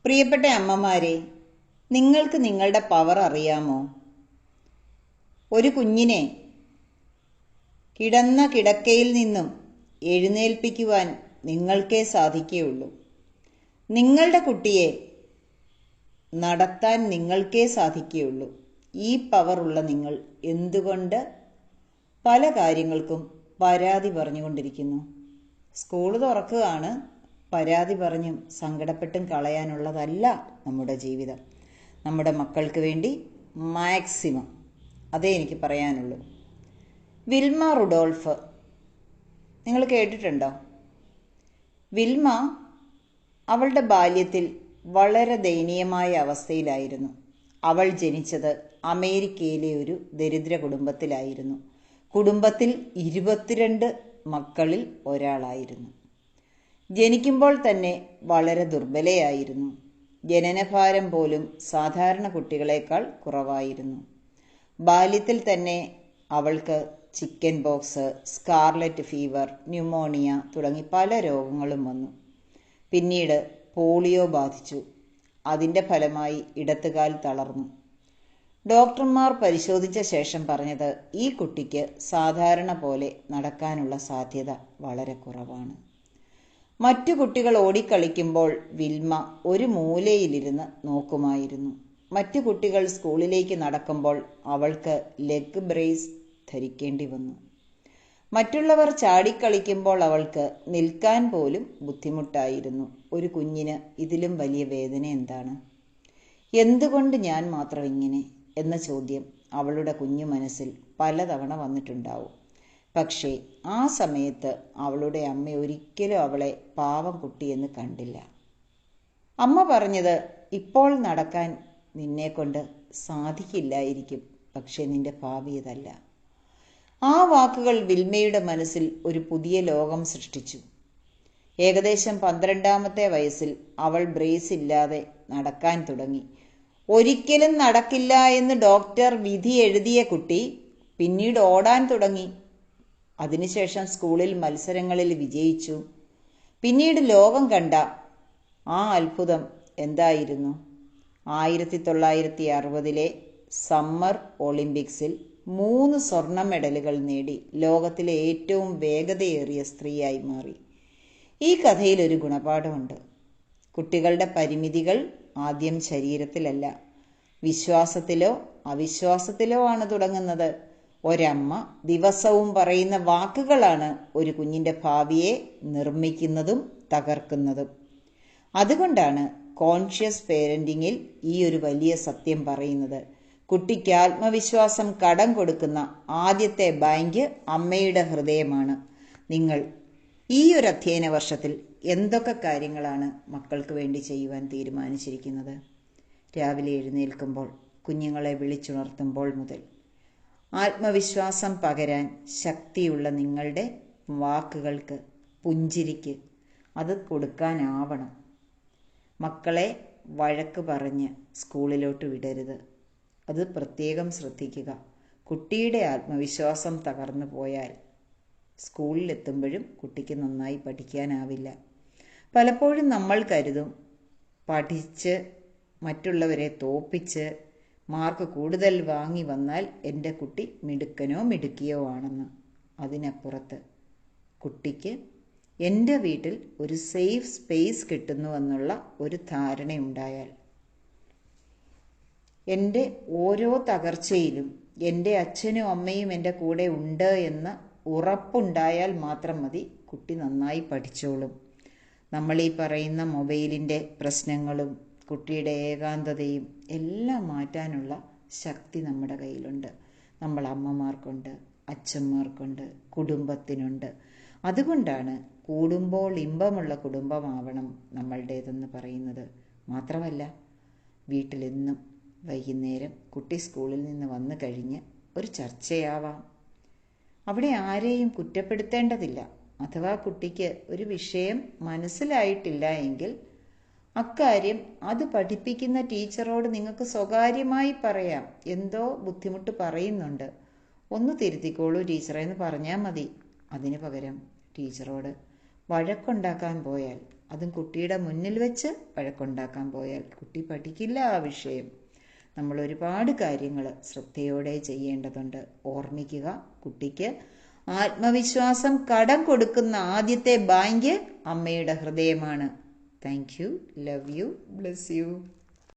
പ്രിയപ്പെട്ട അമ്മമാരെ, നിങ്ങൾക്ക് നിങ്ങളുടെ പവർ അറിയാമോ? ഒരു കുഞ്ഞിനെ കിടന്ന കിടക്കയിൽ നിന്നും എഴുന്നേൽപ്പിക്കുവാൻ നിങ്ങൾക്കേ സാധിക്കുകയുള്ളൂ. നിങ്ങളുടെ കുട്ടിയെ നടത്താൻ നിങ്ങൾക്കേ സാധിക്കുകയുള്ളൂ. ഈ പവറുള്ള നിങ്ങൾ എന്തുകൊണ്ട് പല കാര്യങ്ങൾക്കും പരാതി പറഞ്ഞുകൊണ്ടിരിക്കുന്നു? സ്കൂൾ തുറക്കുകയാണ്. പരാതി പറഞ്ഞും സങ്കടപ്പെട്ടും കളയാനുള്ളതല്ല നമ്മുടെ ജീവിതം. നമ്മുടെ മക്കൾക്ക് വേണ്ടി മാക്സിമം, അതേ എനിക്ക് പറയാനുള്ളൂ. വിൽമ റുഡോൾഫ് നിങ്ങൾ കേട്ടിട്ടുണ്ടോ? വിൽമ അവളുടെ ബാല്യത്തിൽ വളരെ ദയനീയമായ അവസ്ഥയിലായിരുന്നു. അവൾ ജനിച്ചത് അമേരിക്കയിലെ ഒരു ദരിദ്ര കുടുംബത്തിലായിരുന്നു. കുടുംബത്തിൽ 22 മക്കളിൽ ഒരാളായിരുന്നു. ജനിക്കുമ്പോൾ തന്നെ വളരെ ദുർബലയായിരുന്നു. ജനനഭാരം പോലും സാധാരണ കുട്ടികളെക്കാൾ കുറവായിരുന്നു. ബാല്യത്തിൽ തന്നെ അവൾക്ക് chicken box, scarlet fever, pneumonia തുടങ്ങി പല രോഗങ്ങളും വന്നു. പിന്നീട് പോളിയോ ബാധിച്ചു. അതിൻ്റെ ഫലമായി ഇടത്തുകാൽ തളർന്നു. ഡോക്ടർമാർ പരിശോധിച്ച ശേഷം പറഞ്ഞത് ഈ കുട്ടിക്ക് സാധാരണ പോലെ നടക്കാനുള്ള സാധ്യത വളരെ കുറവാണ്. മറ്റു കുട്ടികൾ ഓടിക്കളിക്കുമ്പോൾ വിൽമ ഒരു മൂലയിലിരുന്ന് നോക്കുമായിരുന്നു. മറ്റു കുട്ടികൾ സ്കൂളിലേക്ക് നടക്കുമ്പോൾ അവൾക്ക് ലെഗ് ബ്രേസ് ധരിക്കേണ്ടി വന്നു. മറ്റുള്ളവർ ചാടിക്കളിക്കുമ്പോൾ അവൾക്ക് നിൽക്കാൻ പോലും ബുദ്ധിമുട്ടായിരുന്നു. ഒരു കുഞ്ഞിന് ഇതിലും വലിയ വേദന എന്താണ്? എന്തുകൊണ്ട് ഞാൻ മാത്രം ഇങ്ങനെ എന്ന ചോദ്യം അവളുടെ കുഞ്ഞു മനസ്സിൽ പലതവണ വന്നിട്ടുണ്ടാവും. പക്ഷേ ആ സമയത്ത് അവളുടെ അമ്മ ഒരിക്കലും അവളെ പാവം കുട്ടിയെന്ന് കണ്ടില്ല. അമ്മ പറഞ്ഞത്, ഇപ്പോൾ നടക്കാൻ നിന്നെക്കൊണ്ട് സാധിക്കില്ലായിരിക്കും, പക്ഷേ നിന്റെ ഭാവി ഇതല്ല. ആ വാക്കുകൾ വിൽമയുടെ മനസ്സിൽ ഒരു പുതിയ ലോകം സൃഷ്ടിച്ചു. ഏകദേശം 12ാമത്തെ വയസ്സിൽ അവൾ ബ്രേസ് ഇല്ലാതെ നടക്കാൻ തുടങ്ങി. ഒരിക്കലും നടക്കില്ല എന്ന് ഡോക്ടർ വിധി എഴുതിയ കുട്ടി പിന്നീട് ഓടാൻ തുടങ്ങി. അതിനുശേഷം സ്കൂളിൽ മത്സരങ്ങളിൽ വിജയിച്ചു. പിന്നീട് ലോകം കണ്ട ആ അത്ഭുതം എന്തായിരുന്നു? 1960 സമ്മർ ഒളിമ്പിക്സിൽ 3 സ്വർണ്ണ മെഡലുകൾ നേടി ലോകത്തിലെ ഏറ്റവും വേഗതയേറിയ സ്ത്രീയായി മാറി. ഈ കഥയിൽ ഒരു ഗുണപാഠമുണ്ട്. കുട്ടികളുടെ പരിമിതികൾ ആദ്യം ശരീരത്തിലല്ല, വിശ്വാസത്തിലോ അവിശ്വാസത്തിലോ ആണ് തുടങ്ങുന്നത്. ഒരമ്മ ദിവസവും പറയുന്ന വാക്കുകളാണ് ഒരു കുഞ്ഞിൻ്റെ ഭാവിയെ നിർമ്മിക്കുന്നതും തകർക്കുന്നതും. അതുകൊണ്ടാണ് കോൺഷ്യസ് പേരൻറ്റിങ്ങിൽ ഈ ഒരു വലിയ സത്യം പറയുന്നത്. കുട്ടിക്ക് ആത്മവിശ്വാസം കടം കൊടുക്കുന്ന ആദ്യത്തെ ബാങ്ക് അമ്മയുടെ ഹൃദയമാണ്. നിങ്ങൾ ഈ ഒരു അധ്യയന വർഷത്തിൽ എന്തൊക്കെ കാര്യങ്ങളാണ് മക്കൾക്ക് വേണ്ടി ചെയ്യുവാൻ തീരുമാനിച്ചിരിക്കുന്നത്? രാവിലെ എഴുന്നേൽക്കുമ്പോൾ, കുഞ്ഞുങ്ങളെ വിളിച്ചുണർത്തുമ്പോൾ മുതൽ ആത്മവിശ്വാസം പകരാൻ ശക്തിയുള്ള നിങ്ങളുടെ വാക്കുകൾക്ക്, പുഞ്ചിരിക്ക് അത് കൊടുക്കാനാവണം. മക്കളെ വഴക്ക് പറഞ്ഞ് സ്കൂളിലോട്ട് വിടരുത്. അത് പ്രത്യേകം ശ്രദ്ധിക്കുക. കുട്ടിയുടെ ആത്മവിശ്വാസം തകർന്നു പോയാൽ സ്കൂളിലെത്തുമ്പോഴും കുട്ടിക്ക് നന്നായി പഠിക്കാനാവില്ല. പലപ്പോഴും നമ്മൾ കരുതും, പഠിച്ച് മറ്റുള്ളവരെ തോപ്പിച്ച് മാർക്ക് കൂടുതൽ വാങ്ങി വന്നാൽ എൻ്റെ കുട്ടി മിടുക്കനോ മിടുക്കിയോ ആണെന്ന്. അതിനപ്പുറത്ത് കുട്ടിക്ക് എൻ്റെ വീട്ടിൽ ഒരു സേഫ് സ്പേസ് കിട്ടുന്നുവെന്നുള്ള ഒരു ധാരണയുണ്ടായാൽ, എൻ്റെ ഓരോ തകർച്ചയിലും എൻ്റെ അച്ഛനും അമ്മയും എൻ്റെ കൂടെ ഉണ്ട് എന്ന് ഉറപ്പുണ്ടായാൽ മാത്രം മതി, കുട്ടി നന്നായി പഠിച്ചോളും. നമ്മൾ ഈ പറയുന്ന മൊബൈലിൻ്റെ പ്രശ്നങ്ങളും കുട്ടിയുടെ ഏകാന്തതയും എല്ലാം മാറ്റാനുള്ള ശക്തി നമ്മുടെ കയ്യിലുണ്ട്. നമ്മൾ അമ്മമാർക്കുണ്ട്, അച്ഛന്മാർക്കുണ്ട്, കുടുംബത്തിനുണ്ട്. അതുകൊണ്ടാണ് കൂടുമ്പോൾ ഇമ്പമുള്ള കുടുംബമാവണം നമ്മളുടേതെന്ന് പറയുന്നത്. മാത്രമല്ല, വീട്ടിലെന്നും വൈകുന്നേരം കുട്ടി സ്കൂളിൽ നിന്ന് വന്നു കഴിഞ്ഞ് ഒരു ചർച്ചയാവാം. അവിടെ ആരെയും കുറ്റപ്പെടുത്തേണ്ടതില്ല. അഥവാ കുട്ടിക്ക് ഒരു വിഷയം മനസ്സിലായിട്ടില്ല എങ്കിൽ അക്കാര്യം അത് പഠിപ്പിക്കുന്ന ടീച്ചറോട് നിങ്ങൾക്ക് സ്വകാര്യമായി പറയാം. എന്തോ ബുദ്ധിമുട്ട് പറയുന്നുണ്ട്, ഒന്ന് തിരുത്തിക്കോളൂ ടീച്ചറെ എന്ന് പറഞ്ഞാൽ മതി. അതിന് പകരം ടീച്ചറോട് വഴക്കുണ്ടാക്കാൻ പോയാൽ അതും കുട്ടിയുടെ മുന്നിൽ വെച്ച് വഴക്കുണ്ടാക്കാൻ പോയാൽ കുട്ടി പഠിക്കില്ല ആ വിഷയം. നമ്മൾ ഒരുപാട് കാര്യങ്ങൾ ശ്രദ്ധയോടെ ചെയ്യേണ്ടതുണ്ട്. ഓർമ്മിക്കുക, കുട്ടിക്ക് ആത്മവിശ്വാസം കടം കൊടുക്കുന്ന ആദ്യത്തെ ബാങ്ക് അമ്മയുടെ ഹൃദയമാണ്. Thank you. Love you. Bless you.